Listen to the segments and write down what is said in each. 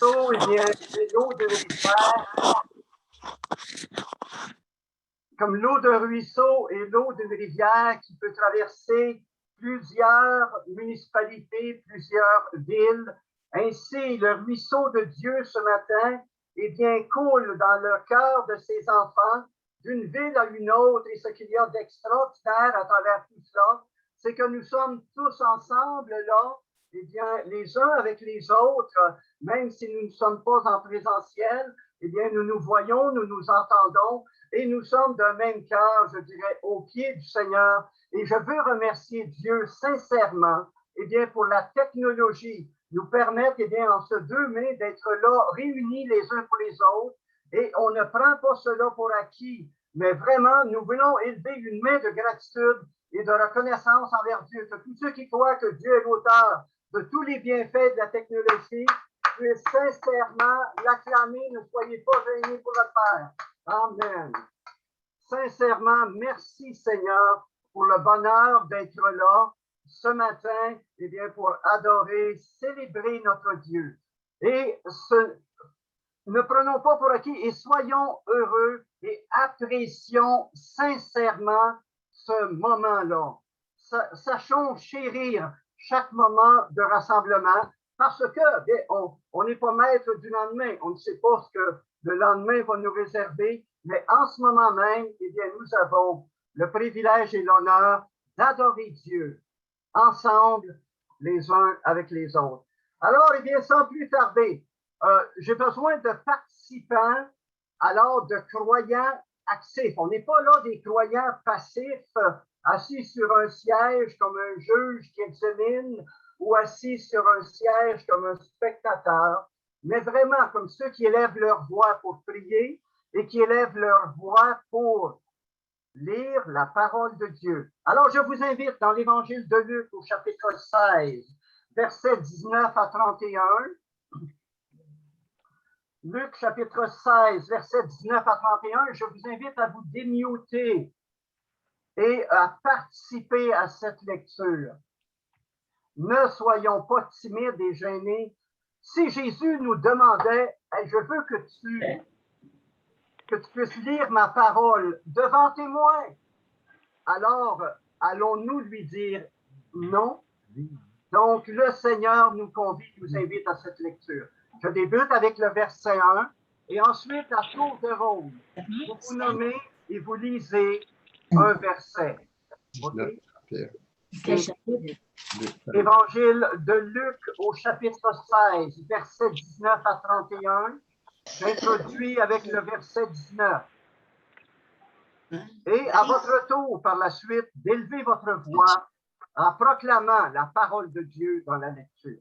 ruisseau, eh bien, c'est l'eau de rivière. Comme l'eau d'un ruisseau et l'eau d'une rivière qui peut traverser plusieurs municipalités, plusieurs villes. Ainsi, le ruisseau de Dieu ce matin, eh bien, coule dans le cœur de ses enfants d'une ville à une autre. Et ce qu'il y a d'extraordinaire à travers tout cela, c'est que nous sommes tous ensemble là, eh bien, les uns avec les autres, même si nous ne sommes pas en présentiel, eh bien, nous nous voyons, nous nous entendons et nous sommes d'un même cœur, je dirais, au pied du Seigneur. Et je veux remercier Dieu sincèrement, eh bien, pour la technologie, nous permettre, eh bien, en ce 2 mai, d'être là, réunis les uns pour les autres. Et on ne prend pas cela pour acquis, mais vraiment, nous voulons élever une main de gratitude et de reconnaissance envers Dieu. Que tous ceux qui croient que Dieu est l'auteur de tous les bienfaits de la technologie, puissent sincèrement l'acclamer. Ne soyez pas gênés pour le faire. Amen. Sincèrement, merci Seigneur pour le bonheur d'être là ce matin, eh bien, pour adorer, célébrer notre Dieu. Et ne prenons pas pour acquis et soyons heureux et apprécions sincèrement ce moment-là. Sachons chérir chaque moment de rassemblement parce que bien, on n'est pas maître du lendemain. On ne sait pas ce que le lendemain va nous réserver, mais en ce moment même, eh bien, nous avons le privilège et l'honneur d'adorer Dieu ensemble, les uns avec les autres. Alors, eh bien, sans plus tarder, j'ai besoin de participants, alors de croyants actifs. On n'est pas là des croyants passifs, assis sur un siège comme un juge qui examine ou assis sur un siège comme un spectateur, mais vraiment comme ceux qui élèvent leur voix pour prier et qui élèvent leur voix pour lire la parole de Dieu. Alors, je vous invite dans l'Évangile de Luc au chapitre 16, versets 19 à 31. Luc chapitre 16, versets 19 à 31. Je vous invite à vous démuter et à participer à cette lecture. Ne soyons pas timides et gênés. Si Jésus nous demandait, hey, je veux que tu puisses lire ma parole devant témoin, alors allons-nous lui dire non? Donc, le Seigneur nous convie, nous invite à cette lecture. Je débute avec le verset 1 et ensuite, à tour de rôle, vous vous nommez et vous lisez un verset. Okay? Évangile de Luc au chapitre 16, verset 19 à 31. J'introduis avec le verset 19. Et à votre tour, par la suite, d'élever votre voix en proclamant la parole de Dieu dans la lecture.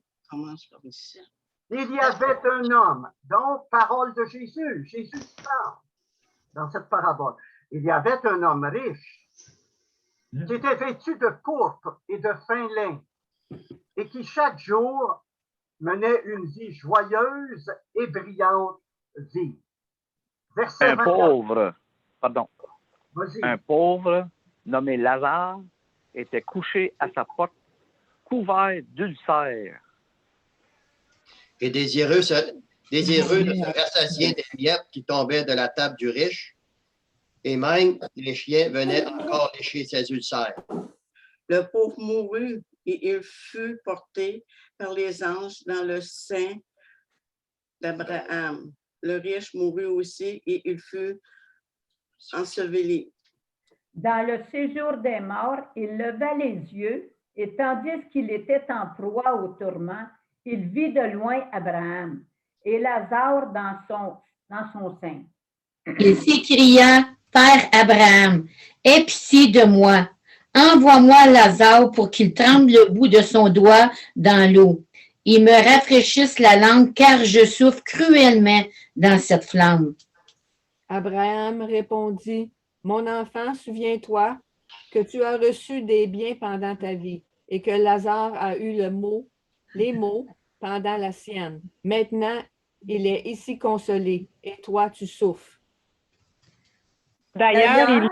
Il y avait un homme, donc parole de Jésus. Jésus parle dans cette parabole. Il y avait un homme riche qui était vêtu de pourpre et de fin lin et qui chaque jour menait une vie joyeuse et brillante vie. Verset 24. Un pauvre nommé Lazare était couché à sa porte, couvert d'ulcères. Et désireux de se rassasier des miettes qui tombaient de la table du riche, et même les chiens venaient encore lécher ses ulcères. Le pauvre mourut et il fut porté par les anges dans le sein d'Abraham. Le riche mourut aussi et il fut enseveli. Dans le séjour des morts, il leva les yeux et tandis qu'il était en proie au tourment, il vit de loin Abraham et Lazare dans son sein. Il s'écria, Père Abraham, aie pitié de moi. Envoie-moi Lazare pour qu'il trempe le bout de son doigt dans l'eau. Il me rafraîchisse la langue car je souffre cruellement dans cette flamme. Abraham répondit, Mon enfant, souviens-toi que tu as reçu des biens pendant ta vie et que Lazare a eu les maux pendant la sienne. Maintenant, il est ici consolé et toi, tu souffres. D'ailleurs, il y a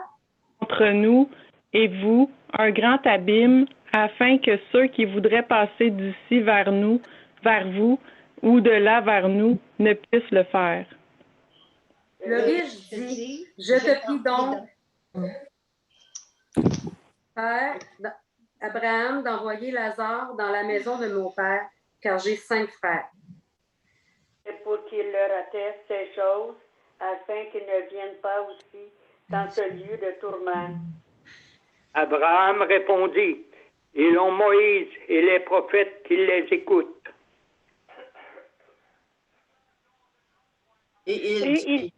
entre nous et vous un grand abîme afin que ceux qui voudraient passer d'ici vers vous ou de là vers nous ne puisse le faire. Le riche dit, je te prie donc, Père Abraham, d'envoyer Lazare dans la maison de mon père, car j'ai 5 frères. Et pour qu'il leur atteste ces choses, afin qu'ils ne viennent pas aussi dans ce lieu de tourment. Abraham répondit, ils ont Moïse et les prophètes qui les écoutent. Et il dit,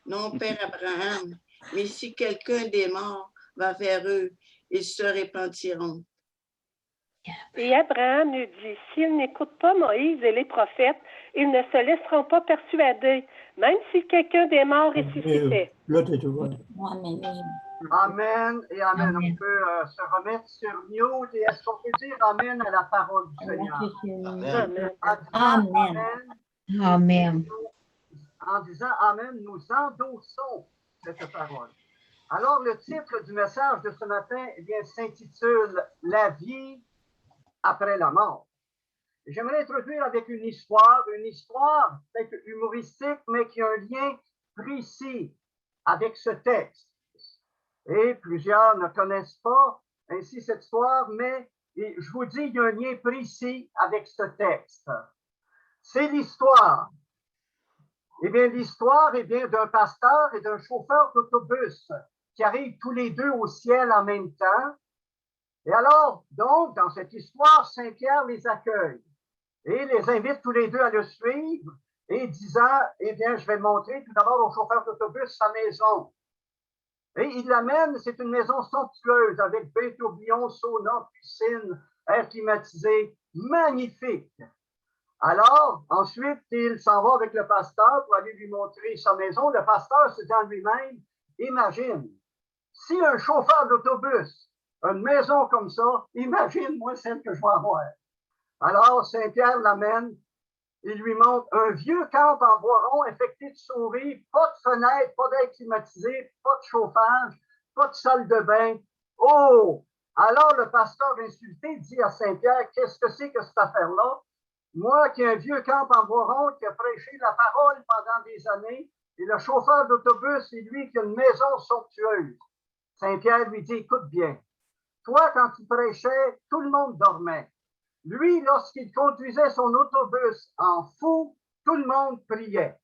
non, Père Abraham, mais si quelqu'un des morts va vers eux, ils se repentiront. Et Abraham lui dit, s'ils n'écoutent pas Moïse et les prophètes, ils ne se laisseront pas persuader, même si quelqu'un des morts ressuscitait. Amen et amen. On peut se remettre sur mute et est-ce qu'on peut dire amen à la parole du Seigneur? Amen. Amen. Amen. En disant amen, nous endossons cette parole. Alors, le titre du message de ce matin s'intitule « La vie après la mort ». J'aimerais introduire avec une histoire peut-être humoristique, mais qui a un lien précis avec ce texte. Et plusieurs ne connaissent pas ainsi cette histoire, mais je vous dis, il y a un lien précis avec ce texte. C'est l'histoire. Eh bien, l'histoire d'un pasteur et d'un chauffeur d'autobus qui arrivent tous les deux au ciel en même temps. Et alors, donc, dans cette histoire, Saint-Pierre les accueille et les invite tous les deux à le suivre et disant, eh bien, je vais montrer tout d'abord au chauffeur d'autobus sa maison. Et il l'amène, c'est une maison somptueuse avec bain tourbillon, sauna, piscine, air climatisé, magnifique. Alors, ensuite, il s'en va avec le pasteur pour aller lui montrer sa maison. Le pasteur se dit en lui-même, imagine, si un chauffeur d'autobus a une maison comme ça, imagine-moi celle que je vais avoir. Alors, Saint-Pierre l'amène, il lui montre un vieux camp en bois rond infecté de souris, pas de fenêtre, pas d'air climatisé, pas de chauffage, pas de salle de bain. Oh! Alors, le pasteur insulté dit à Saint-Pierre, qu'est-ce que c'est que cette affaire-là? Moi qui ai un vieux camp en bois rond, qui a prêché la parole pendant des années, et le chauffeur d'autobus, c'est lui qui a une maison somptueuse. Saint-Pierre lui dit, écoute bien, toi, quand tu prêchais, tout le monde dormait. Lui, lorsqu'il conduisait son autobus en fou, tout le monde priait.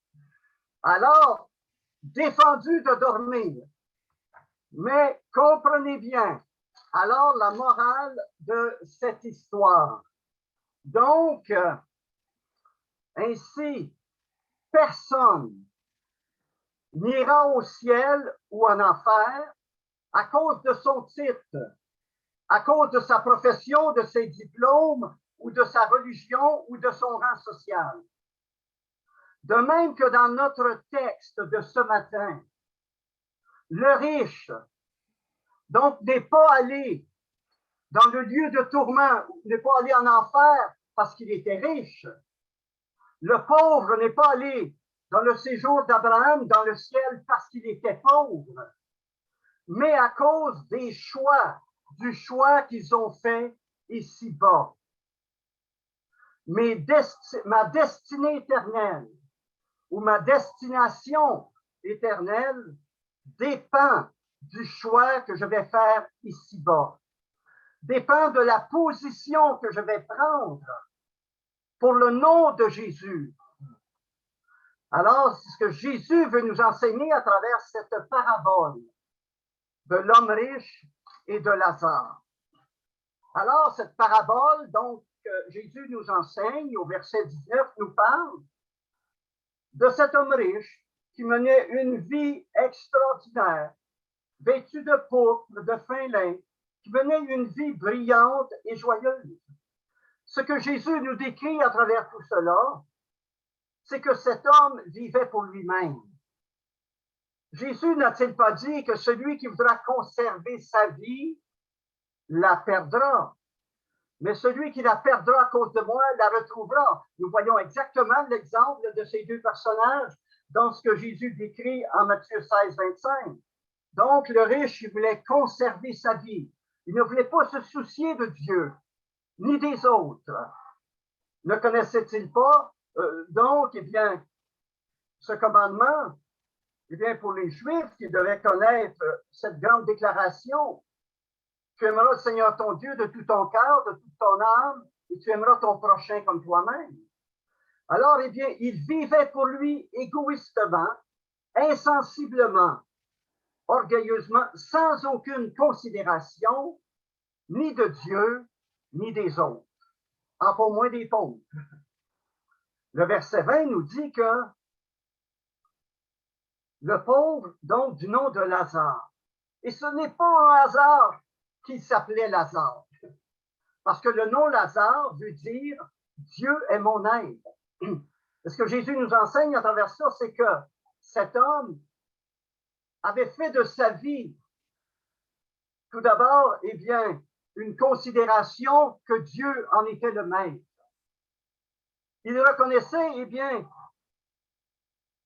Alors, défendu de dormir. Mais comprenez bien, alors la morale de cette histoire. Donc, ainsi, personne n'ira au ciel ou en enfer à cause de son titre, à cause de sa profession, de ses diplômes, ou de sa religion, ou de son rang social. De même que dans notre texte de ce matin, le riche, donc, n'est pas allé dans le lieu de tourment, n'est pas allé en enfer parce qu'il était riche. Le pauvre n'est pas allé dans le séjour d'Abraham dans le ciel parce qu'il était pauvre, mais à cause des choix, du choix qu'ils ont fait ici-bas. Ma destinée éternelle ou ma destination éternelle dépend du choix que je vais faire ici-bas, dépend de la position que je vais prendre pour le nom de Jésus. Alors, c'est ce que Jésus veut nous enseigner à travers cette parabole de l'homme riche et de Lazare. Alors, cette parabole, donc, Jésus nous enseigne, au verset 19, nous parle de cet homme riche qui menait une vie extraordinaire, vêtu de pourpre, de fin lin, qui menait une vie brillante et joyeuse. Ce que Jésus nous décrit à travers tout cela, c'est que cet homme vivait pour lui-même. Jésus n'a-t-il pas dit que celui qui voudra conserver sa vie la perdra, mais celui qui la perdra à cause de moi la retrouvera. Nous voyons exactement l'exemple de ces deux personnages dans ce que Jésus décrit en Matthieu 16, 25. Donc, le riche, il voulait conserver sa vie. Il ne voulait pas se soucier de Dieu, ni des autres. Ne connaissait-il pas donc, eh bien, ce commandement, eh bien, pour les Juifs qui devaient connaître cette grande déclaration, tu aimeras le Seigneur ton Dieu de tout ton cœur, de toute ton âme, et tu aimeras ton prochain comme toi-même. Alors, eh bien, il vivait pour lui égoïstement, insensiblement, orgueilleusement, sans aucune considération, ni de Dieu, ni des autres, encore moins des pauvres. Le verset 20 nous dit que le pauvre, donc du nom de Lazare, et ce n'est pas un hasard qu'il s'appelait Lazare, parce que le nom Lazare veut dire Dieu est mon aide. Ce que Jésus nous enseigne à travers ça, c'est que cet homme avait fait de sa vie, tout d'abord, eh bien, une considération que Dieu en était le maître. Il reconnaissait, eh bien,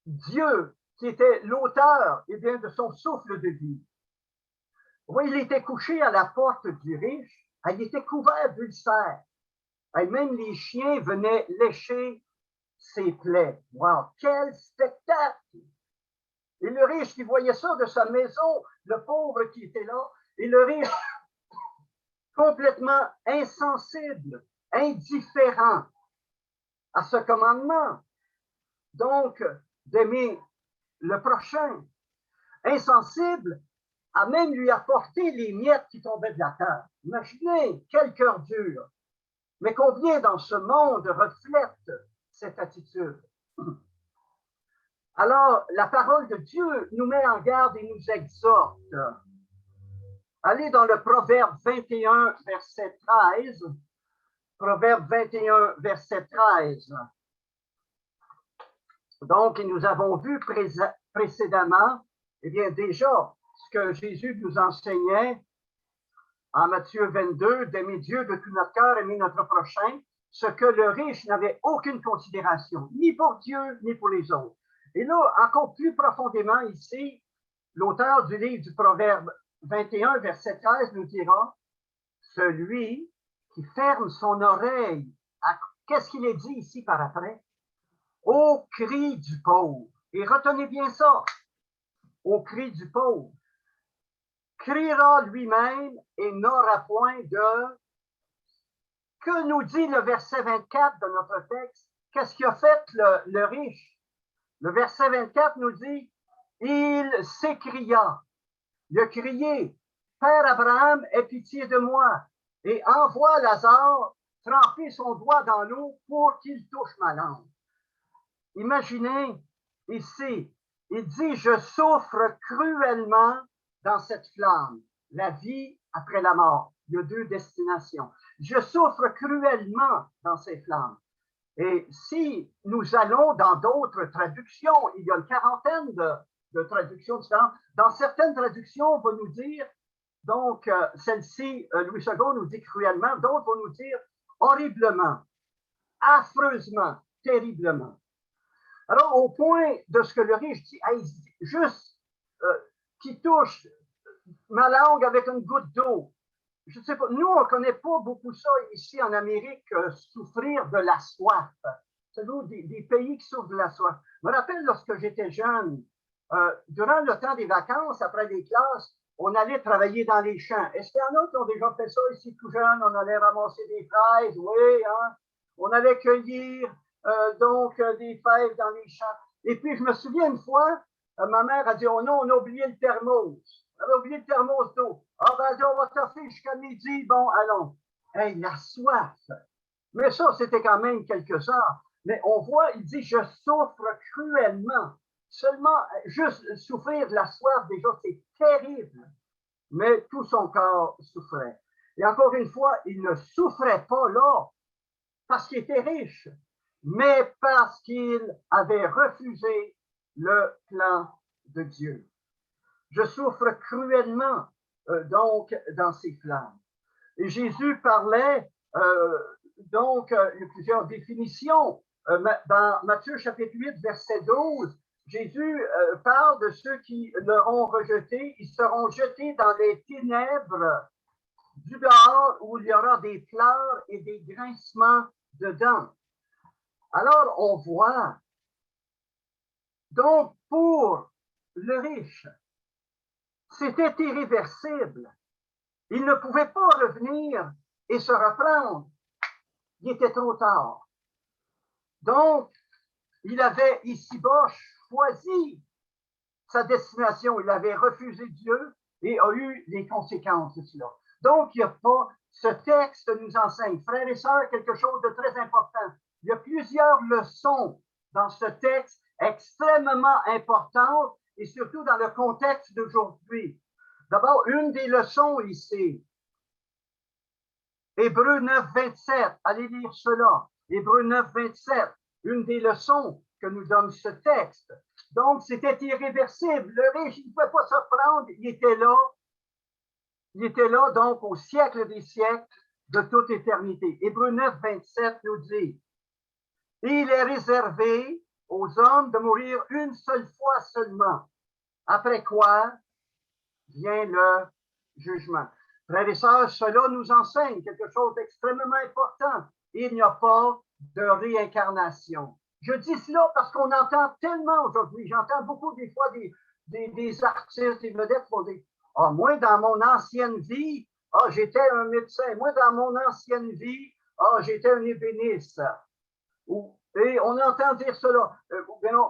Dieu qui était l'auteur, eh bien, de son souffle de vie. Oui, il était couché à la porte du riche, il était couvert d'ulcères. Et même les chiens venaient lécher ses plaies. Wow, quel spectacle! Et le riche qui voyait ça de sa maison, le pauvre qui était là, et le riche complètement insensible, indifférent à ce commandement. Donc, d'aimer le prochain, insensible, à même lui apporter les miettes qui tombaient de la terre. Imaginez, quel cœur dur. Mais combien dans ce monde reflète cette attitude? Alors, la parole de Dieu nous met en garde et nous exhorte. Allez dans le Proverbe 21, verset 13. Proverbe 21, verset 13. Donc, nous avons vu précédemment, eh bien, déjà, ce que Jésus nous enseignait en Matthieu 22, d'aimer Dieu de tout notre cœur, aimer notre prochain, ce que le riche n'avait aucune considération, ni pour Dieu, ni pour les autres. Et là, encore plus profondément ici, l'auteur du livre du Proverbe 21, verset 13 nous dira, celui qui ferme son oreille, qu'est-ce qu'il est dit ici par après? Au cri du pauvre. Et retenez bien ça, au cri du pauvre. Criera lui-même et n'aura point de... Que nous dit le verset 24 de notre texte? Qu'est-ce qu'il a fait le riche? Le verset 24 nous dit, il s'écria, il a crié, Père Abraham, aie pitié de moi et envoie Lazare tremper son doigt dans l'eau pour qu'il touche ma langue. Imaginez ici, il dit, je souffre cruellement dans cette flamme, la vie après la mort. Il y a deux destinations. Je souffre cruellement dans ces flammes. Et si nous allons dans d'autres traductions, il y a une quarantaine de traductions différentes. Dans certaines traductions, on va nous dire, donc celle-ci, Louis II nous dit cruellement, d'autres vont nous dire horriblement, affreusement, terriblement. Alors, au point de ce que le riche dit, juste qui touche ma langue avec une goutte d'eau. Je ne sais pas, nous, on ne connaît pas beaucoup ça ici en Amérique, souffrir de la soif. C'est des pays qui souffrent de la soif. Je me rappelle lorsque j'étais jeune, durant le temps des vacances, après les classes, on allait travailler dans les champs. Est-ce qu'il y en a qui ont déjà fait ça ici tout jeune? On allait ramasser des fraises, oui, hein? On allait cueillir des fèves dans les champs. Et puis, je me souviens une fois, ma mère a dit, oh non, on a oublié le thermos. On avait oublié le thermos d'eau. Ah ben, on va toffer jusqu'à midi. Bon, allons. Hey, la soif. Mais ça, c'était quand même quelques heures. Mais on voit, il dit, je souffre cruellement. Seulement, juste souffrir de la soif, déjà, c'est terrible. Mais tout son corps souffrait. Et encore une fois, il ne souffrait pas là parce qu'il était riche, mais parce qu'il avait refusé le plan de Dieu. Je souffre cruellement, donc, dans ces flammes. Et Jésus parlait, il y a plusieurs définitions. Dans Matthieu chapitre 8, verset 12, Jésus parle de ceux qui l'auront rejeté. Ils seront jetés dans les ténèbres du dehors où il y aura des pleurs et des grincements de dents. Alors, on voit, donc pour le riche, c'était irréversible. Il ne pouvait pas revenir et se reprendre. Il était trop tard. Donc, il avait ici-bas choisi sa destination. Il avait refusé Dieu et a eu les conséquences de cela. Donc, il n'y a pas, ce texte nous enseigne, frères et sœurs, quelque chose de très important. Il y a plusieurs leçons dans ce texte extrêmement importantes et surtout dans le contexte d'aujourd'hui. D'abord, une des leçons ici, Hébreux 9, 27, allez lire cela. Hébreux 9, 27, une des leçons que nous donne ce texte. Donc, c'était irréversible. Le riche, il ne pouvait pas se prendre, il était là. Il était là, donc, au siècle des siècles, de toute éternité. Hébreux 9, 27 nous dit, « Il est réservé aux hommes de mourir une seule fois seulement, après quoi vient le jugement. » Frères et sœurs, cela nous enseigne quelque chose d'extrêmement important. Il n'y a pas de réincarnation. Je dis cela parce qu'on entend tellement aujourd'hui, j'entends beaucoup des fois des artistes, des vedettes qui vont dire « Ah, moi, dans mon ancienne vie, j'étais un médecin. Moi, dans mon ancienne vie, j'étais un ébéniste. » Et on entend dire cela.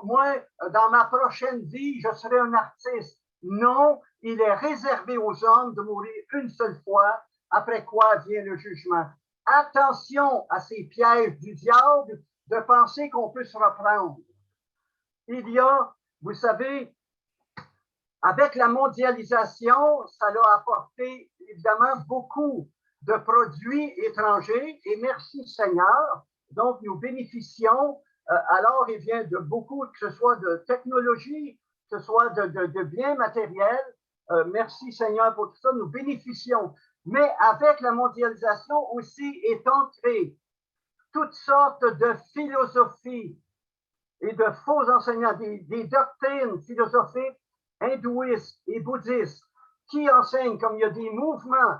Moi, dans ma prochaine vie, je serai un artiste. Non, il est réservé aux hommes de mourir une seule fois, après quoi vient le jugement. Attention à ces pièges du diable de penser qu'on peut se reprendre. Il y a, vous savez, avec la mondialisation, ça a apporté évidemment beaucoup de produits étrangers et merci Seigneur. Donc, nous bénéficions, alors il vient de beaucoup, que ce soit de technologie, que ce soit de biens matériels. Merci Seigneur pour tout ça, nous bénéficions. Mais avec la mondialisation aussi est entrée toutes sortes de philosophies et de faux enseignants, des doctrines philosophiques hindouistes et bouddhistes qui enseignent, comme il y a des mouvements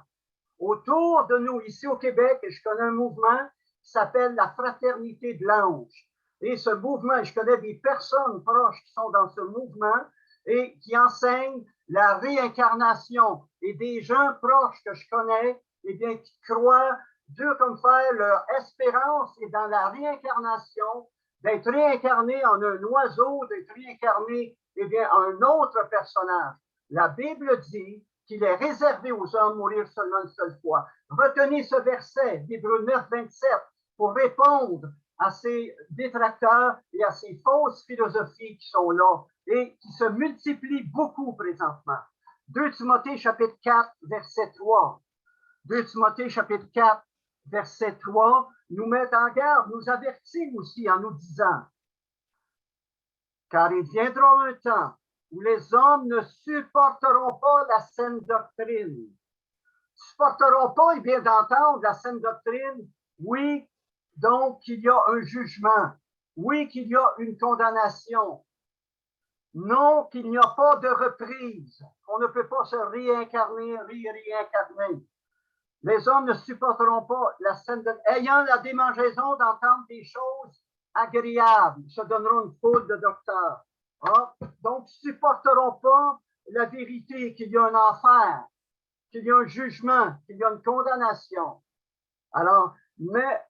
autour de nous, ici au Québec, et je connais un mouvement qui s'appelle la Fraternité de l'Ange. Et ce mouvement, je connais des personnes proches qui sont dans ce mouvement et qui enseignent la réincarnation. Et des gens proches que je connais, eh bien, qui croient, Dieu comme faire leur espérance et dans la réincarnation, d'être réincarné en un oiseau, d'être réincarné, eh bien, en un autre personnage. La Bible dit qu'il est réservé aux hommes de mourir seulement une seule fois. Retenez ce verset d'Hébreux 9, 27 pour répondre à ces détracteurs et à ces fausses philosophies qui sont là et qui se multiplient beaucoup présentement. 2 Timothée chapitre 4, verset 3. 2 Timothée chapitre 4, verset 3 nous met en garde, nous avertit aussi en nous disant « Car il viendra un temps où les hommes ne supporteront pas la saine doctrine. » Ne supporteront pas, et bien d'entendre la saine doctrine, oui, donc qu'il y a un jugement, oui, qu'il y a une condamnation, non, qu'il n'y a pas de reprise, qu'on ne peut pas se réincarner, réincarner. Les hommes ne supporteront pas la saine doctrine, ayant la démangeaison d'entendre des choses agréables, se donneront une foule de docteurs. Donc, ne supporteront pas la vérité qu'il y a un enfer, qu'il y a un jugement, qu'il y a une condamnation. Alors, mais,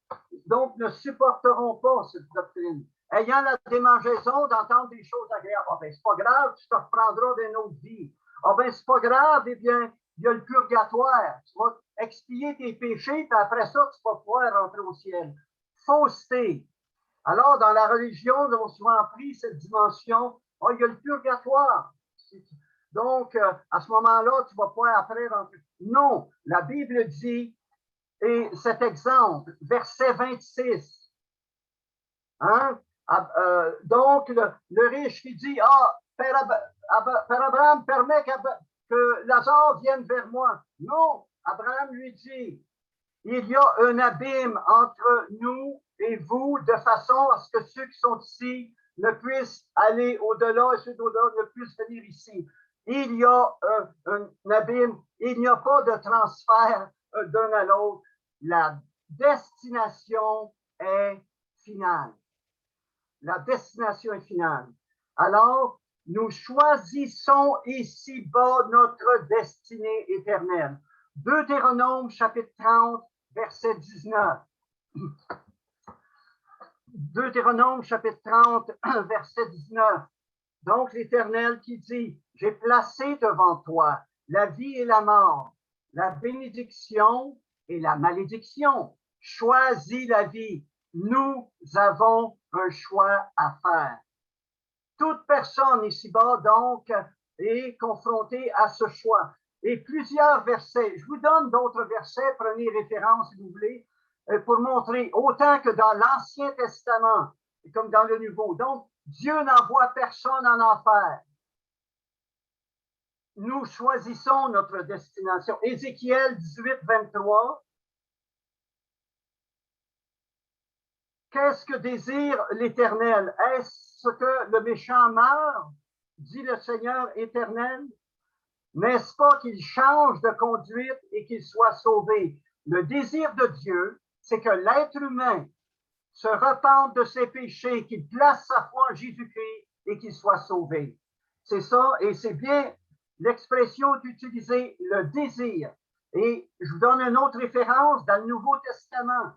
donc, ne supporteront pas cette doctrine. Ayant la démangeaison d'entendre des choses agréables. Ah ben, c'est pas grave, tu te reprendras d'une autre vie. Ah ben, c'est pas grave, eh bien, il y a le purgatoire. Tu vas expier tes péchés, puis après ça, tu vas pouvoir rentrer au ciel. Fausseté. Alors, dans la religion, nous avons souvent pris cette dimension. Ah, il y a le purgatoire. Donc, à ce moment-là, tu vas pouvoir après rentrer. Non, la Bible dit, et cet exemple, verset 26, donc le riche qui dit, Père Abraham, permet que Lazare vienne vers moi. Non, Abraham lui dit, il y a un abîme entre nous et vous de façon à ce que ceux qui sont ici ne puissent aller au-delà et ceux d'au-delà ne puissent venir ici. Il y a un abîme, il n'y a pas de transfert d'un à l'autre. La destination est finale. la destination finale. Alors, nous choisissons ici-bas notre destinée éternelle. Deutéronome chapitre 30, verset 19. Deutéronome chapitre 30, verset 19. Donc, l'Éternel qui dit, « J'ai placé devant toi la vie et la mort, la bénédiction et la malédiction. Choisis la vie. Nous avons un choix à faire. » Toute personne ici-bas, donc, est confrontée à ce choix. Et plusieurs versets, je vous donne d'autres versets, prenez référence si vous voulez, pour montrer autant que dans l'Ancien Testament, comme dans le Nouveau. Donc, Dieu n'envoie personne en enfer. Nous choisissons notre destination. Ézéchiel 18, 23. Qu'est-ce que désire l'Éternel? Est-ce que le méchant meurt? Dit le Seigneur éternel. N'est-ce pas qu'il change de conduite et qu'il soit sauvé? Le désir de Dieu, c'est que l'être humain se repente de ses péchés, qu'il place sa foi en Jésus-Christ et qu'il soit sauvé. C'est ça, et c'est bien l'expression d'utiliser le désir. Et je vous donne une autre référence dans le Nouveau Testament.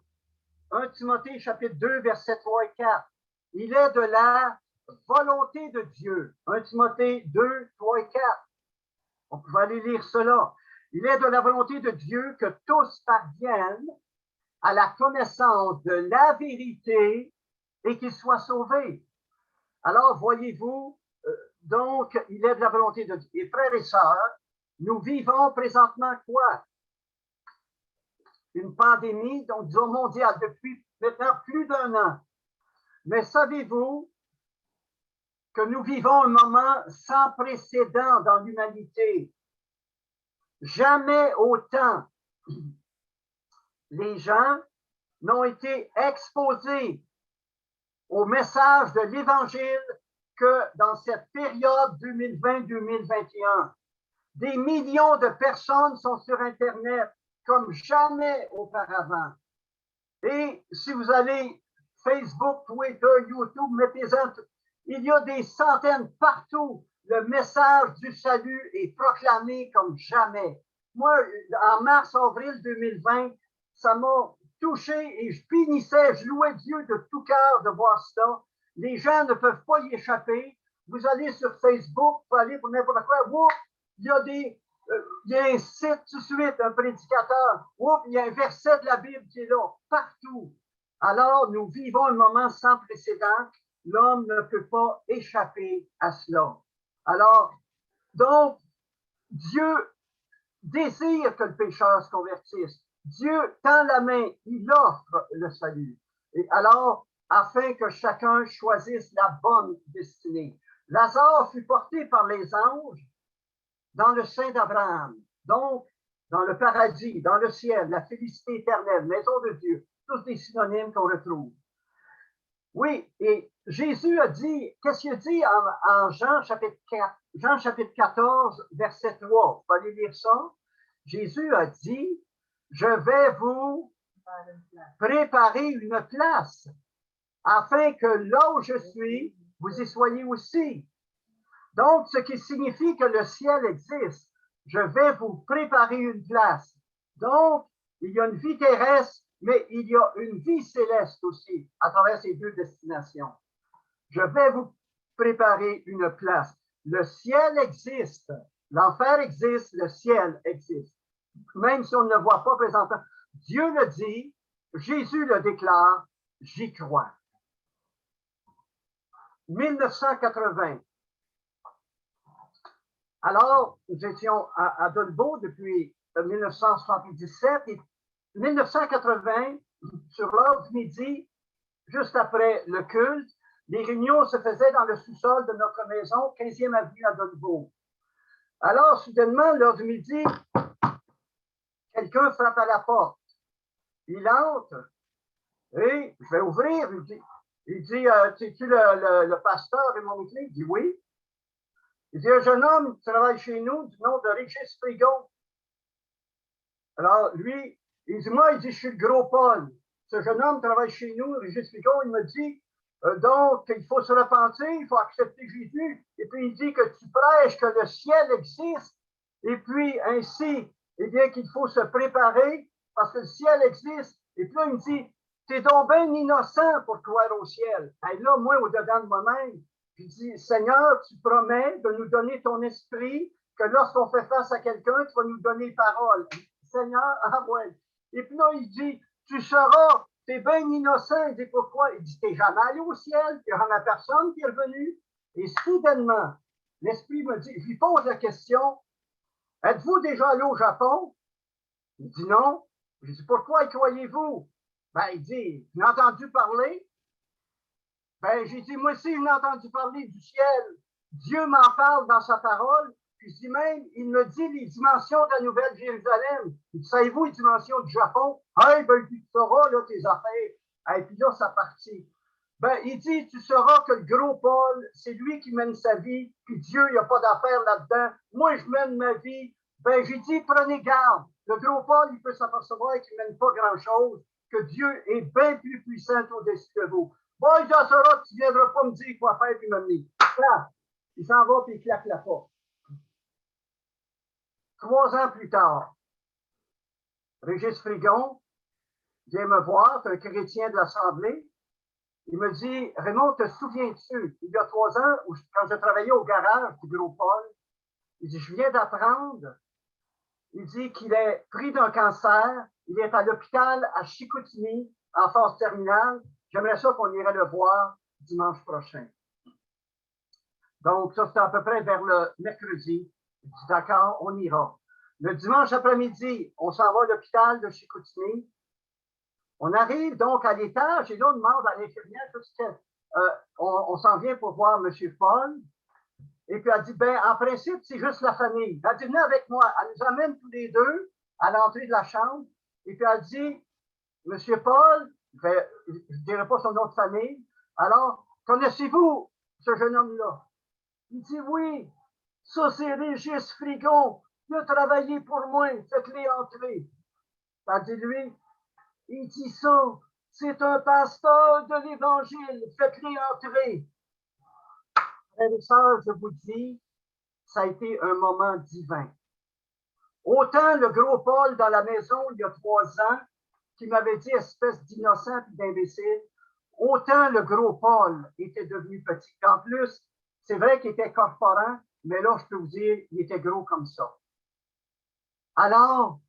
1 Timothée chapitre 2, versets 3 et 4. Il est de la volonté de Dieu. 1 Timothée 2, 3 et 4. On peut aller lire cela. Il est de la volonté de Dieu que tous parviennent à la connaissance de la vérité et qu'ils soient sauvés. Alors, voyez-vous, donc, il est de la volonté de Dieu. Et frères et sœurs, nous vivons présentement quoi? Une pandémie, donc disons mondiale, depuis maintenant plus d'1 an. Mais savez-vous que nous vivons un moment sans précédent dans l'humanité? Jamais autant les gens n'ont été exposés au message de l'Évangile que dans cette période 2020-2021. Des millions de personnes sont sur Internet comme jamais auparavant. Et si vous allez Facebook, Twitter, YouTube, mettez-en, il y a des centaines partout. Le message du salut est proclamé comme jamais. Moi, en mars-avril 2020, ça m'a touché et je bénissais, je louais Dieu de tout cœur de voir ça. Les gens ne peuvent pas y échapper. Vous allez sur Facebook, vous allez pour n'importe quoi, il y a un site tout de suite, un prédicateur, il y a un verset de la Bible qui est là, partout. Alors, nous vivons un moment sans précédent. L'homme ne peut pas échapper à cela. Alors, donc, Dieu désire que le pécheur se convertisse. Dieu tend la main, il offre le salut. Et alors, afin que chacun choisisse la bonne destinée. Lazare fut porté par les anges dans le sein d'Abraham, donc dans le paradis, dans le ciel, la félicité éternelle, maison de Dieu, tous des synonymes qu'on retrouve. Oui, et Jésus a dit, qu'est-ce qu'il a dit en Jean chapitre 4, Jean chapitre 14, verset 3, vous allez lire ça. Jésus a dit, je vais vous préparer une place afin que là où je suis, vous y soyez aussi. Donc, ce qui signifie que le ciel existe. Je vais vous préparer une place. Donc, il y a une vie terrestre, mais il y a une vie céleste aussi à travers ces deux destinations. Je vais vous préparer une place. Le ciel existe. L'enfer existe, le ciel existe. Même si on ne le voit pas présentement. Dieu le dit, Jésus le déclare, j'y crois. 1980. Alors, nous étions à Dolbeau depuis 1977 et 1980, sur l'heure du midi, juste après le culte, les réunions se faisaient dans le sous-sol de notre maison, 15e avenue à Dolbeau. Alors, soudainement, l'heure du midi, quelqu'un frappe à la porte. Il entre et je vais ouvrir. Il dit, es-tu le pasteur et mon clé? Il dit oui. Il dit, un jeune homme qui travaille chez nous du nom de Régis Frigon. Alors, lui, il dit, moi, il dit, je suis le gros Paul. Ce jeune homme travaille chez nous, Régis Frigon, il me dit, Donc, il faut se repentir, il faut accepter Jésus. Et puis, il dit que tu prêches que le ciel existe. Et puis, ainsi, eh bien, qu'il faut se préparer parce que le ciel existe. Et puis là, il me dit, t'es donc bien innocent pour croire au ciel. Et là, moi, au-dedans de moi-même, je dis, Seigneur, tu promets de nous donner ton esprit, que lorsqu'on fait face à quelqu'un, tu vas nous donner parole. Seigneur, ah ouais. Et puis là, il dit, tu seras, t'es bien innocent. Il dit, pourquoi? Il dit, t'es jamais allé au ciel, il n'y a jamais personne qui est revenu. Et soudainement, l'esprit me dit, je lui pose la question, êtes-vous déjà allé au Japon? Il dit non. Je dis, pourquoi y croyez-vous? Ben, il dit, j'ai entendu parler. Ben, j'ai dit, moi aussi, j'ai entendu parler du ciel. Dieu m'en parle dans sa parole. Puis je dis même, il me dit les dimensions de la Nouvelle Jérusalem. Il dit, savez-vous les dimensions du Japon? Ah, ben, tu sauras, là, tes affaires. Et puis là, ça partit. Ben, il dit, tu sauras que le gros Paul, c'est lui qui mène sa vie, puis Dieu, il n'y a pas d'affaire là-dedans. Moi, je mène ma vie. Ben, j'ai dit, prenez garde. Le gros Paul, il peut s'apercevoir qu'il ne mène pas grand-chose, que Dieu est bien plus puissant au-dessus de vous. Bon, il dit, Sarah, tu ne viendras pas me dire quoi faire puis m'amener. Il s'en va puis il claque la porte. 3 ans plus tard, Régis Frigon vient me voir, c'est un chrétien de l'Assemblée. Il me dit, Raymond, te souviens-tu, il y a 3 ans, quand je travaillais au garage du gros Paul, il dit, je viens d'apprendre, il dit qu'il est pris d'un cancer, il est à l'hôpital à Chicoutimi, en phase terminale. J'aimerais ça qu'on irait le voir dimanche prochain. Donc, ça, c'était à peu près vers le mercredi. Je dis, d'accord, on ira. Le dimanche après-midi, on s'en va à l'hôpital de Chicoutimi. On arrive donc à l'étage et là, on demande à l'infirmière, on s'en vient pour voir M. Paul. Et puis elle dit, ben, en principe, c'est juste la famille. Elle dit, venez avec moi. Elle nous amène tous les deux à l'entrée de la chambre. Et puis elle dit, M. Paul, je ne dirai pas son nom de famille. Alors, connaissez-vous ce jeune homme-là? Il dit, oui, ça c'est Régis Frigon. Il a travaillé pour moi. Faites-les entrer. Elle dit, lui, il dit ça, c'est un pasteur de l'Évangile. Faites-les entrer. Frères et sœurs, je vous dis, ça a été un moment divin. Autant le gros Paul dans la maison il y a 3 ans, qui m'avait dit espèce d'innocent et d'imbécile, autant le gros Paul était devenu petit. En plus, c'est vrai qu'il était corporant, mais là, je peux vous dire, il était gros comme ça. Alors,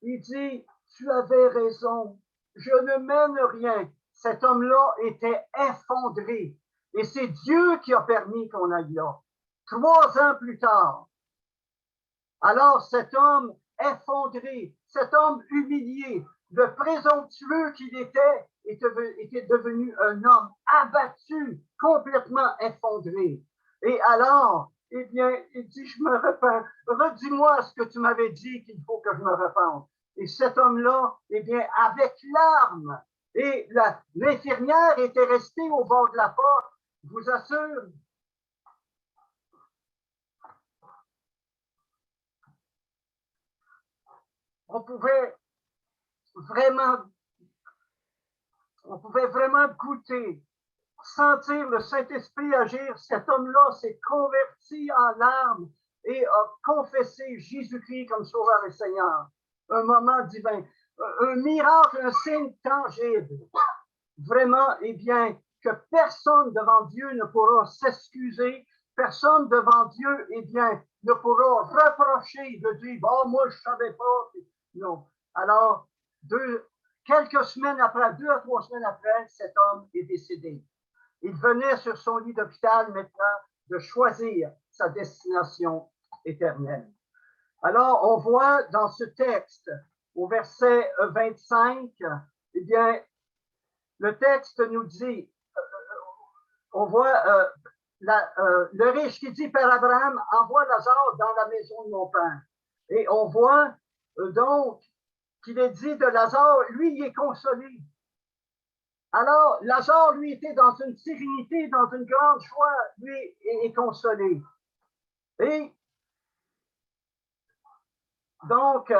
il dit, tu avais raison, je ne mène rien. Cet homme-là était effondré. Et c'est Dieu qui a permis qu'on aille là. 3 ans plus tard. Alors cet homme effondré, cet homme humilié, le présomptueux qu'il était devenu un homme abattu, complètement effondré. Et alors, eh bien, il dit, je me repens. Redis-moi ce que tu m'avais dit qu'il faut que je me repente. Et cet homme-là, eh bien, avec larmes, et l'infirmière était restée au bord de la porte. Je vous assure, on pouvait vraiment goûter, sentir le Saint-Esprit agir. Cet homme-là s'est converti en larmes et a confessé Jésus-Christ comme Sauveur et Seigneur. Un moment divin, un miracle, un signe tangible. Vraiment, eh bien, que personne devant Dieu ne pourra s'excuser, personne devant Dieu, eh bien, ne pourra reprocher de dire, oh, moi, je ne savais pas. Non. Alors, quelques semaines après, 2 à 3 semaines après, cet homme est décédé. Il venait sur son lit d'hôpital maintenant de choisir sa destination éternelle. Alors, on voit dans ce texte, au verset 25, eh bien, le texte nous dit, on voit le riche qui dit, Père Abraham, envoie Lazare dans la maison de mon père. Et on voit donc qu'il est dit de Lazare, lui, il est consolé. Alors, Lazare, lui, était dans une sérénité, dans une grande joie, lui, est consolé. Et donc,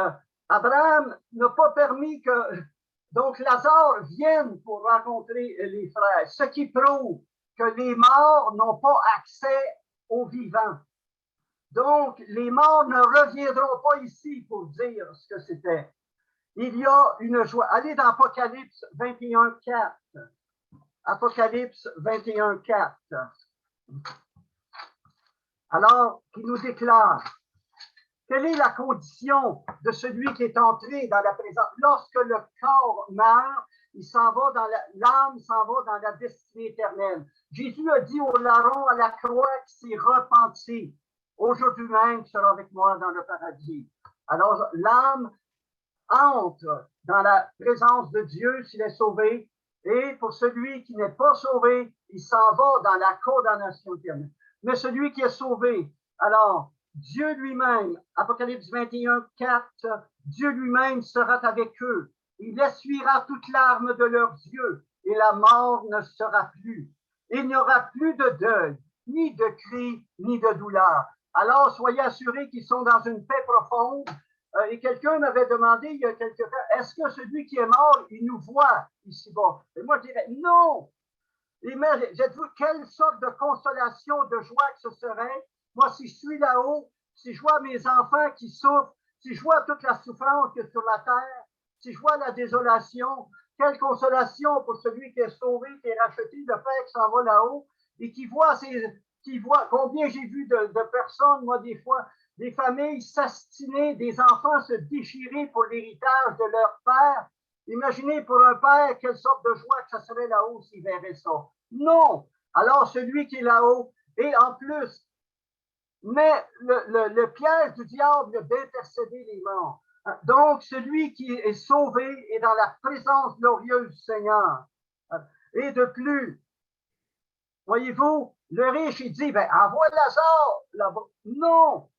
Abraham n'a pas permis que Donc, Lazare vient pour rencontrer les frères, ce qui prouve que les morts n'ont pas accès aux vivants. Donc, les morts ne reviendront pas ici pour dire ce que c'était. Il y a une joie. Allez dans Apocalypse 21, 4. Apocalypse 21, 4. Alors, qui nous déclare, quelle est la condition de celui qui est entré dans la présence? Lorsque le corps meurt, il s'en va dans l'âme s'en va dans la destinée éternelle. Jésus a dit au larron à la croix qui s'est repenti, aujourd'hui même, tu seras avec moi dans le paradis. Alors, l'âme entre dans la présence de Dieu s'il est sauvé, et pour celui qui n'est pas sauvé, il s'en va dans la condamnation éternelle. Mais celui qui est sauvé, alors, Dieu lui-même, Apocalypse 21, 4, Dieu lui-même sera avec eux. Il essuiera toute larme de leurs yeux et la mort ne sera plus. Il n'y aura plus de deuil, ni de cris, ni de douleur. Alors, soyez assurés qu'ils sont dans une paix profonde. Et quelqu'un m'avait demandé il y a quelque temps, est-ce que celui qui est mort, il nous voit ici-bas? Et moi, je dirais, non! Dites-vous, quelle sorte de consolation, de joie que ce serait? Moi, si je suis là-haut, si je vois mes enfants qui souffrent, si je vois toute la souffrance qu'il y a sur la terre, si je vois la désolation, quelle consolation pour celui qui est sauvé, qui est racheté, le Père qui s'en va là-haut et qui voit combien j'ai vu de personnes, moi, des fois, des familles s'astiner, des enfants se déchirer pour l'héritage de leur père. Imaginez pour un père quelle sorte de joie que ça serait là-haut s'il verrait ça. Non! Alors, celui qui est là-haut, et en plus, mais le piège du diable d'intercéder les morts. Donc, celui qui est sauvé est dans la présence glorieuse du Seigneur. Et de plus, voyez-vous, le riche, il dit, ben, envoie Lazare là-bas. Non!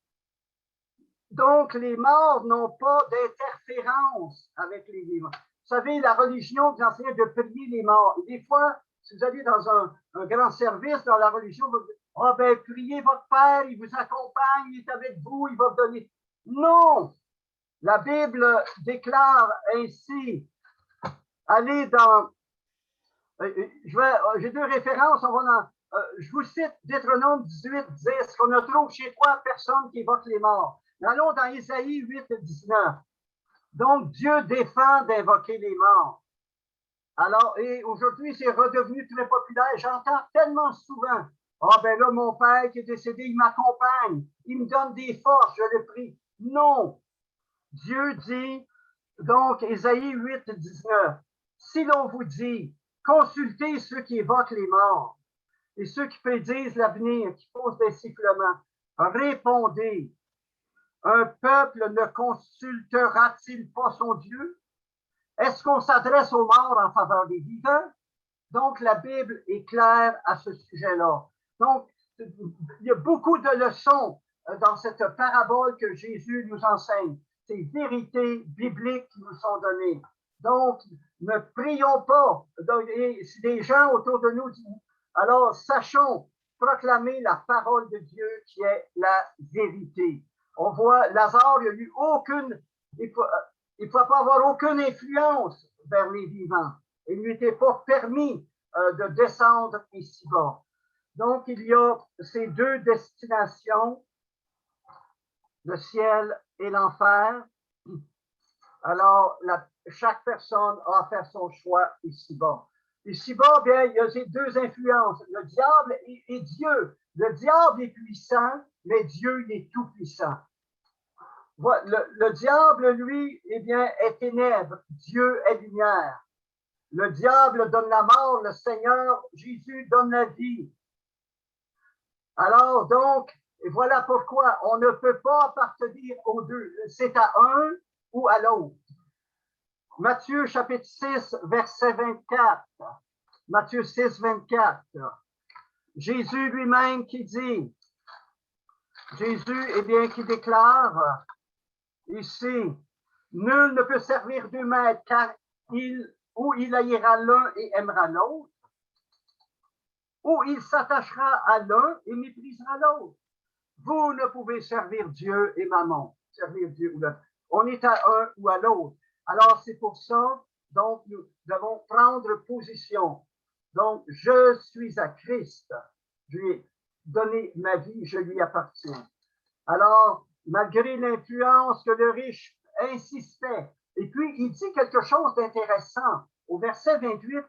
Donc, les morts n'ont pas d'interférence avec les vivants. Vous savez, la religion vous enseigne de prier les morts. Et des fois, si vous allez dans un grand service dans la religion, vous dites, ah ben, priez votre Père, il vous accompagne, il est avec vous, il va vous donner. Non! La Bible déclare ainsi, allez dans, j'ai deux références, je vous cite Deutéronome 18, 10, qu'on ne trouve chez toi personne qui évoque les morts. Allons dans Isaïe 8, 19. Donc, Dieu défend d'invoquer les morts. Alors, et aujourd'hui, c'est redevenu très populaire. J'entends tellement souvent, ah ben là, mon père qui est décédé, il m'accompagne, il me donne des forces, je le prie. Non! Dieu dit, donc, Isaïe 8, 19, si l'on vous dit, consultez ceux qui évoquent les morts et ceux qui prédisent l'avenir, qui posent des sifflements, répondez, un peuple ne consultera-t-il pas son Dieu? Est-ce qu'on s'adresse aux morts en faveur des vivants? Donc, la Bible est claire à ce sujet-là. Donc, il y a beaucoup de leçons dans cette parabole que Jésus nous enseigne. Ces vérités bibliques qui nous sont données. Donc, ne prions pas. Et si des gens autour de nous disent, alors sachons proclamer la parole de Dieu qui est la vérité. On voit Lazare, il n'y a eu aucune, il ne peut pas avoir aucune influence vers les vivants. Il ne lui était pas permis de descendre ici-bas. Donc, il y a ces deux destinations, le ciel et l'enfer. Alors, chaque personne a à faire son choix ici-bas. Ici-bas, bien, il y a ces deux influences, le diable et Dieu. Le diable est puissant, mais Dieu, il est tout-puissant. Le diable, lui, eh bien, est ténèbres. Dieu est lumière. Le diable donne la mort, le Seigneur, Jésus, donne la vie. Alors, donc, et voilà pourquoi on ne peut pas appartenir aux deux. C'est à un ou à l'autre. Matthieu chapitre 6, verset 24. Matthieu 6, 24. Jésus lui-même qui dit, Jésus, eh bien, qui déclare ici, nul ne peut servir deux maîtres, car ou il haïra l'un et aimera l'autre, ou il s'attachera à l'un et méprisera l'autre. Vous ne pouvez servir Dieu et mammon. Servir Dieu ou l'autre. On est à un ou à l'autre. Alors, c'est pour ça Donc, nous devons prendre position. Donc, je suis à Christ. Je lui ai donné ma vie, je lui appartiens. Alors, malgré l'influence que le riche insistait, et puis il dit quelque chose d'intéressant au verset 28.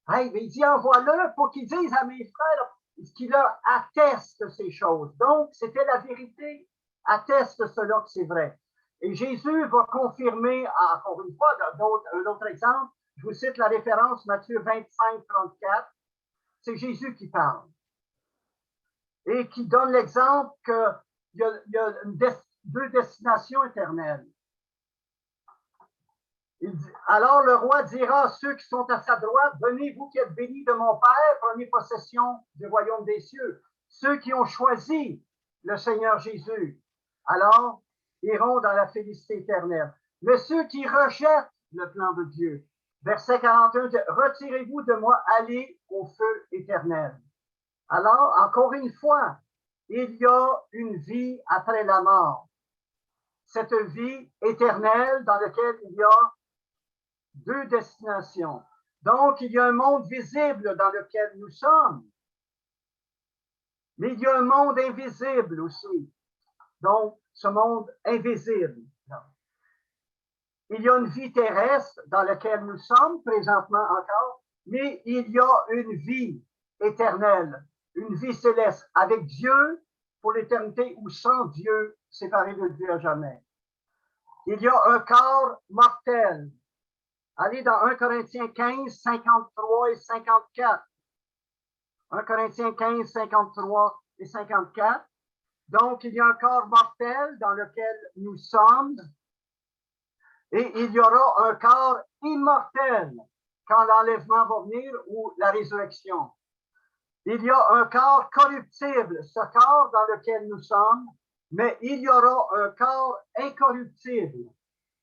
Hey, il dit, envoie-le pour qu'il dise à mes frères qu'il leur atteste ces choses. Donc, c'était la vérité. Atteste cela que c'est vrai. Et Jésus va confirmer, encore une fois, un autre exemple, je vous cite la référence Matthieu 25, 34. C'est Jésus qui parle et qui donne l'exemple qu'il y a deux destinations éternelles. Alors le roi dira à ceux qui sont à sa droite, venez vous qui êtes bénis de mon Père, prenez possession du royaume des cieux. Ceux qui ont choisi le Seigneur Jésus, alors iront dans la félicité éternelle. Mais ceux qui rejettent le plan de Dieu, verset 41, retirez-vous de moi, allez au feu éternel. Alors, encore une fois, il y a une vie après la mort. Cette vie éternelle dans laquelle il y a deux destinations. Donc, il y a un monde visible dans lequel nous sommes, mais il y a un monde invisible aussi. Donc, ce monde invisible. Il y a une vie terrestre dans laquelle nous sommes présentement encore, mais il y a une vie éternelle, une vie céleste avec Dieu pour l'éternité ou sans Dieu, séparé de Dieu à jamais. Il y a un corps mortel. Allez dans 1 Corinthiens 15, 53 et 54. 1 Corinthiens 15, 53 et 54. Donc, il y a un corps mortel dans lequel nous sommes et il y aura un corps immortel quand l'enlèvement va venir ou la résurrection. Il y a un corps corruptible, ce corps dans lequel nous sommes, mais il y aura un corps incorruptible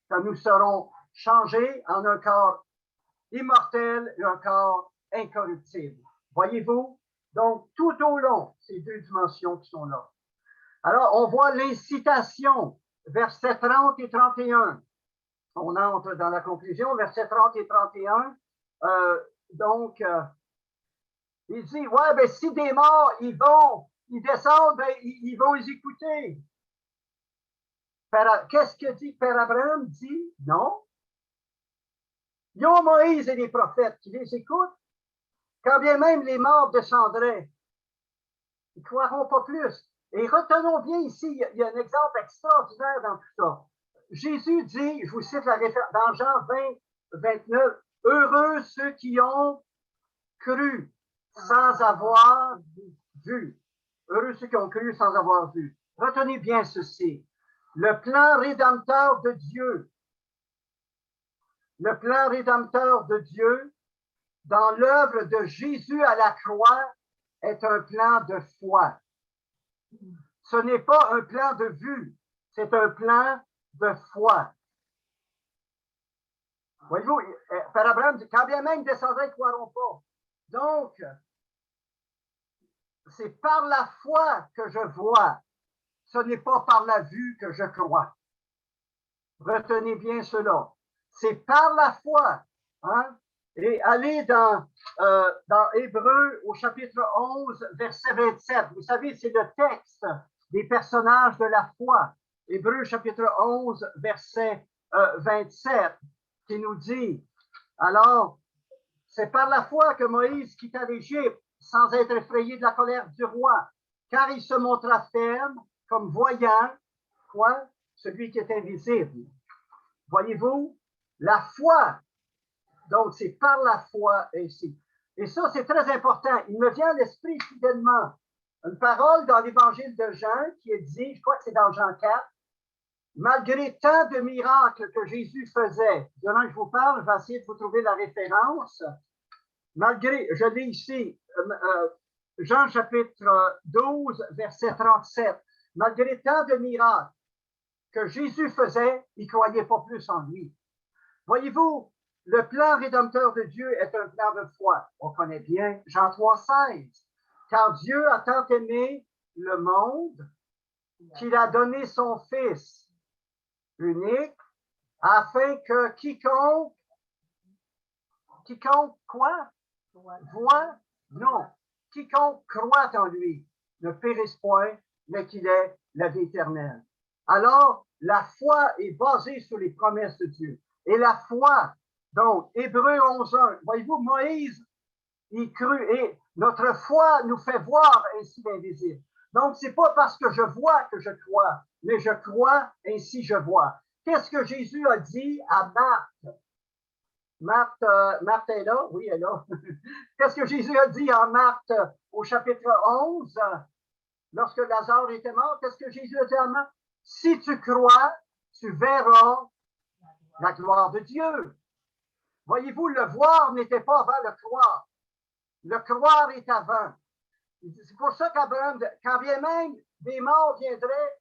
quand nous serons changés en un corps immortel et un corps incorruptible. Voyez-vous? Donc, tout au long, ces deux dimensions qui sont là. Alors, on voit l'incitation, versets 30 et 31. On entre dans la conclusion, versets 30 et 31. Il dit, ouais, ben si des morts, ils descendent, ben, ils vont les écouter. Qu'est-ce que dit Père Abraham? Dit, non. Il y a Moïse et les prophètes qui les écoutent. Quand bien même les morts descendraient, ils ne croiront pas plus. Et retenons bien ici, il y a un exemple extraordinaire dans tout ça. Jésus dit, je vous cite la référence, dans Jean 20, 29, « Heureux ceux qui ont cru sans avoir vu. » Heureux ceux qui ont cru sans avoir vu. Retenez bien ceci. Le plan rédempteur de Dieu, dans l'œuvre de Jésus à la croix, est un plan de foi. Ce n'est pas un plan de vue, c'est un plan de foi. Voyez-vous, Père Abraham dit, quand bien même descendrait, ils ne croiront pas. Donc, c'est par la foi que je vois, ce n'est pas par la vue que je crois. Retenez bien cela. C'est par la foi. Hein? Et allez dans Hébreux au chapitre 11, verset 27. Vous savez, c'est le texte des personnages de la foi. Hébreux chapitre 11, verset 27, qui nous dit, alors, c'est par la foi que Moïse quitta l'Égypte sans être effrayé de la colère du roi, car il se montra ferme comme voyant, quoi? Celui qui est invisible. Voyez-vous? La foi. Donc, c'est par la foi ici. Et ça, c'est très important. Il me vient à l'esprit fidèlement une parole dans l'évangile de Jean qui est dit, je crois que c'est dans Jean 4, malgré tant de miracles que Jésus faisait, durant que je vous parle, je vais essayer de vous trouver la référence, malgré, je lis ici, Jean chapitre 12, verset 37, malgré tant de miracles que Jésus faisait, il ne croyait pas plus en lui. Voyez-vous, le plan rédempteur de Dieu est un plan de foi. On connaît bien Jean 3, 16. Car Dieu a tant aimé le monde qu'il a donné son Fils unique afin que quiconque quiconque quoi? Voit? Non. Quiconque croit en lui ne périsse point, mais qu'il ait la vie éternelle. Alors, la foi est basée sur les promesses de Dieu. Et la foi, donc, Hébreux 11.1, voyez-vous, Moïse, il crut, et notre foi nous fait voir ainsi l'invisible. Donc, c'est pas parce que je vois que je crois, mais je crois, ainsi je vois. Qu'est-ce que Jésus a dit à Marthe? Marthe est là? Oui, elle est là. Qu'est-ce que Jésus a dit à Marthe au chapitre 11, lorsque Lazare était mort? Qu'est-ce que Jésus a dit à Marthe? Si tu crois, tu verras la gloire de Dieu. Voyez-vous, le voir n'était pas avant le croire. Le croire est avant. C'est pour ça qu'Abraham, quand bien même des morts viendraient,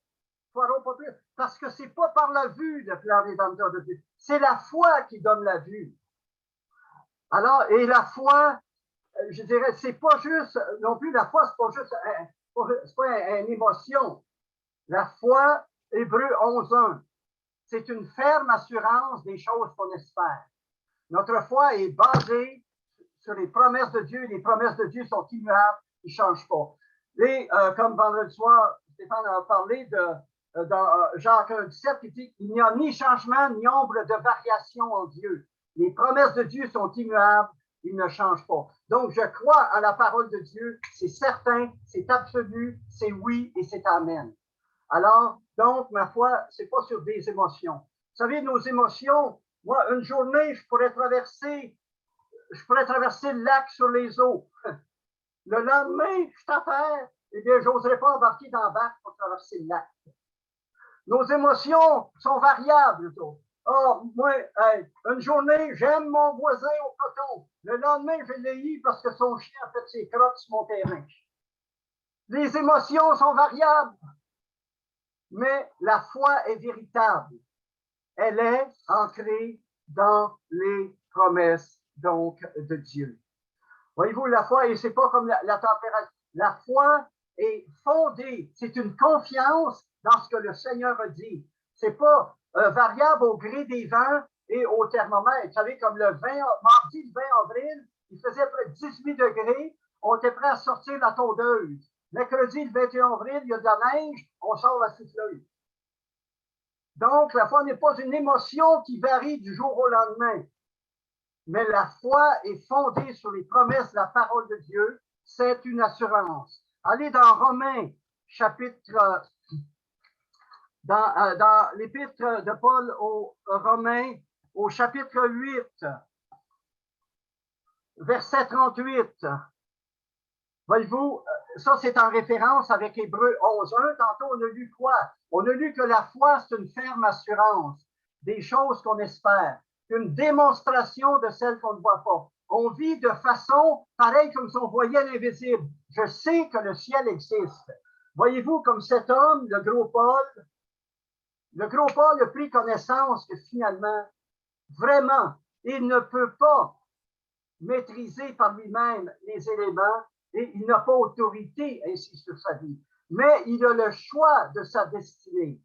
croiront pas plus. Parce que c'est pas par la vue le plan rédempteur de Dieu. C'est la foi qui donne la vue. Alors, et la foi, je dirais, c'est pas juste, non plus, la foi, c'est pas juste, c'est pas une émotion. La foi, Hébreux 11.1, c'est une ferme assurance des choses qu'on espère. Notre foi est basée sur les promesses de Dieu. Les promesses de Dieu sont immuables, ils ne changent pas. Et comme vendredi soir, Stéphane a parlé dans Jacques 1.17, qui dit il n'y a ni changement, ni ombre de variation en Dieu. Les promesses de Dieu sont immuables, ils ne changent pas. Donc, je crois à la parole de Dieu, c'est certain, c'est absolu, c'est oui et c'est amen. Alors, donc, ma foi, ce n'est pas sur des émotions. Vous savez, nos émotions, moi, une journée, je pourrais traverser le lac sur les eaux. Le lendemain, je suis à terre, eh bien, je n'oserais pas embarquer dans la barque pour traverser le lac. Nos émotions sont variables. Oh, moi, une journée, j'aime mon voisin au coton. Le lendemain, je l'ai eu parce que son chien a fait ses crottes sur mon terrain. Les émotions sont variables, mais la foi est véritable. Elle est ancrée dans les promesses, donc, de Dieu. Voyez-vous, la foi, et c'est pas comme la température. La foi est fondée, c'est une confiance dans ce que le Seigneur a dit. C'est pas variable au gré des vents et au thermomètre. Vous savez, comme mardi, le 20 avril, il faisait près de 18 degrés, on était prêt à sortir la tondeuse. Mercredi, le 21 avril, il y a de la neige, on sort la souffleuse. Donc, la foi n'est pas une émotion qui varie du jour au lendemain. Mais la foi est fondée sur les promesses de la parole de Dieu. C'est une assurance. Allez dans Romains, chapitre, dans l'épître de Paul aux Romains, au chapitre 8, verset 38. Voyez-vous, ça c'est en référence avec Hébreux 11.1. Tantôt, on a lu quoi? On a lu que la foi, c'est une ferme assurance des choses qu'on espère. Une démonstration de celles qu'on ne voit pas. On vit de façon pareille comme si on voyait l'invisible. Je sais que le ciel existe. Voyez-vous, comme cet homme, le gros Paul a pris connaissance que finalement, vraiment, il ne peut pas maîtriser par lui-même les éléments et il n'a pas autorité ainsi sur sa vie. Mais il a le choix de sa destinée.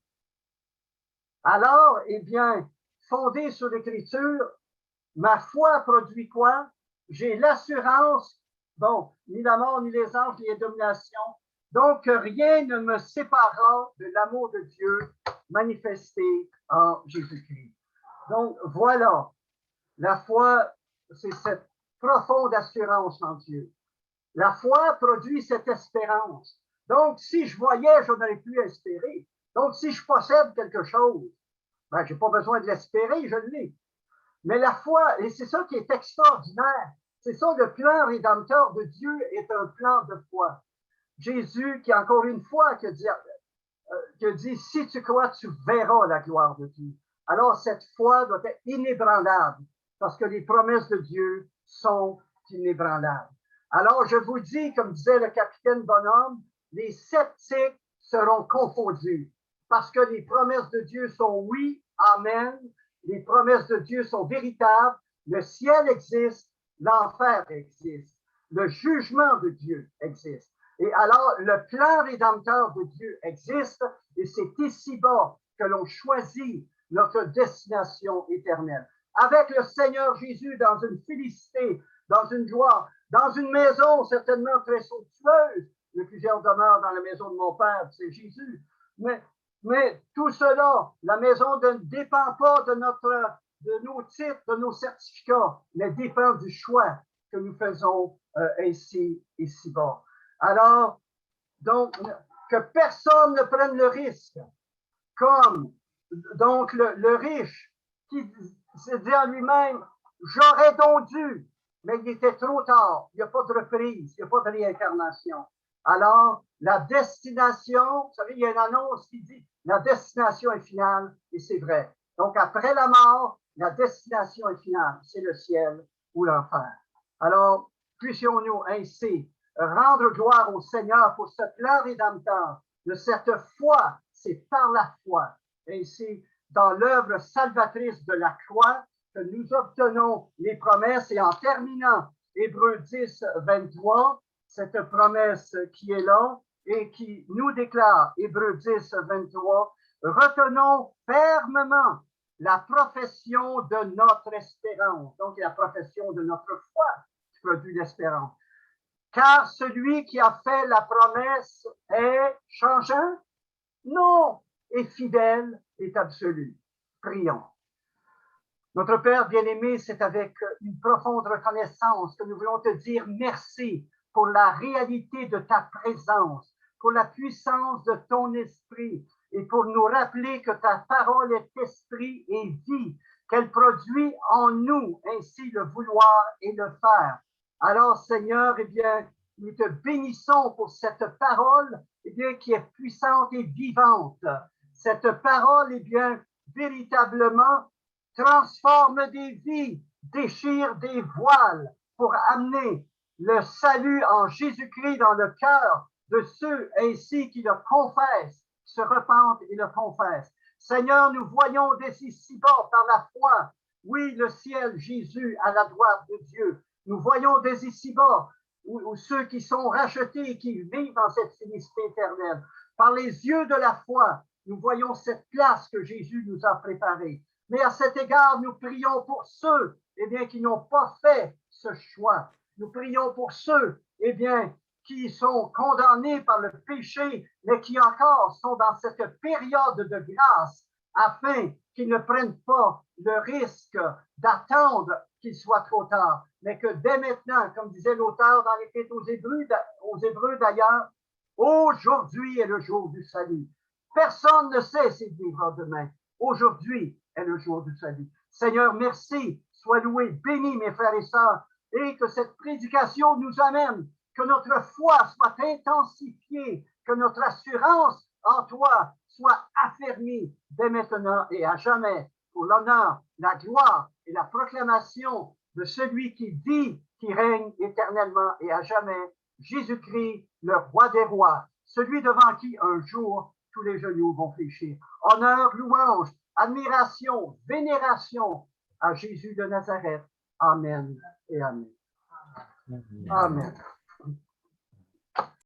Alors, eh bien, fondé sur l'Écriture, ma foi produit quoi? J'ai l'assurance, bon, ni la mort, ni les anges, ni les dominations, donc rien ne me séparera de l'amour de Dieu manifesté en Jésus-Christ. Donc, voilà, la foi, c'est cette profonde assurance en Dieu. La foi produit cette espérance. Donc, si je voyais, je n'aurais plus espérer. Donc, si je possède quelque chose, ben, je n'ai pas besoin de l'espérer, je l'ai. Mais la foi, et c'est ça qui est extraordinaire, c'est ça le plan rédempteur de Dieu est un plan de foi. Jésus, qui encore une fois, qui dit, si tu crois, tu verras la gloire de Dieu. Alors, cette foi doit être inébranlable, parce que les promesses de Dieu sont inébranlables. Alors, je vous dis, comme disait le capitaine Bonhomme, les sceptiques seront confondus, parce que les promesses de Dieu sont oui, amen, les promesses de Dieu sont véritables, le ciel existe, l'enfer existe, le jugement de Dieu existe. Et alors, le plan rédempteur de Dieu existe, et c'est ici-bas que l'on choisit notre destination éternelle. avec le Seigneur Jésus dans une félicité, dans une joie, dans une maison certainement très somptueuse. Il y a plusieurs demeures dans la maison de mon Père, c'est Jésus. Mais tout cela, la maison ne dépend pas de nos titres, de nos certificats, mais dépend du choix que nous faisons ici-bas. Alors, donc, que personne ne prenne le risque, comme donc le riche qui se dit en lui-même, j'aurais donc dû, mais il était trop tard, il n'y a pas de reprise, il n'y a pas de réincarnation. Alors, la destination, vous savez, il y a une annonce qui dit, la destination est finale, et c'est vrai. Donc, après la mort, la destination est finale, c'est le ciel ou l'enfer. Alors, puissions-nous ainsi rendre gloire au Seigneur pour ce plan rédempteur de cette foi, c'est par la foi, ainsi dans l'œuvre salvatrice de la croix que nous obtenons les promesses. Et en terminant Hébreux 10, 23, cette promesse qui est là et qui nous déclare, Hébreux 10, 23, retenons fermement la profession de notre espérance, donc la profession de notre foi qui produit l'espérance. Car celui qui a fait la promesse est changeant? Non, est fidèle, est absolu. Prions. Notre Père bien-aimé, c'est avec une profonde reconnaissance que nous voulons te dire merci pour la réalité de ta présence, pour la puissance de ton esprit et pour nous rappeler que ta parole est esprit et vie, qu'elle produit en nous ainsi le vouloir et le faire. Alors, Seigneur, eh bien, nous te bénissons pour cette parole, eh bien, qui est puissante et vivante. Cette parole, eh bien, véritablement transforme des vies, déchire des voiles pour amener le salut en Jésus-Christ dans le cœur de ceux ainsi qui le confessent, se repentent et le confessent. Seigneur, nous voyons dès ici-bas par la foi, oui, le ciel, Jésus à la droite de Dieu. Nous voyons dès ici-bas où ceux qui sont rachetés et qui vivent dans cette félicité éternelle. Par les yeux de la foi, nous voyons cette place que Jésus nous a préparée. Mais à cet égard, nous prions pour ceux, eh bien, qui n'ont pas fait ce choix. Nous prions pour ceux, eh bien, qui sont condamnés par le péché, mais qui encore sont dans cette période de grâce, afin qu'ils ne prennent pas le risque d'attendre qu'il soit trop tard, mais que dès maintenant, comme disait l'auteur dans l'Épître aux Hébreux d'ailleurs, aujourd'hui est le jour du salut. Personne ne sait s'il vivra demain. Aujourd'hui est le jour du salut. Seigneur, merci, sois loué, béni mes frères et sœurs, et que cette prédication nous amène, que notre foi soit intensifiée, que notre assurance en toi soit affermie dès maintenant et à jamais, pour l'honneur, la gloire et la proclamation de celui qui vit, qui règne éternellement et à jamais, Jésus-Christ, le roi des rois, celui devant qui un jour tous les genoux vont fléchir. Honneur, louange, admiration, vénération à Jésus de Nazareth. Amen et amen. Amen.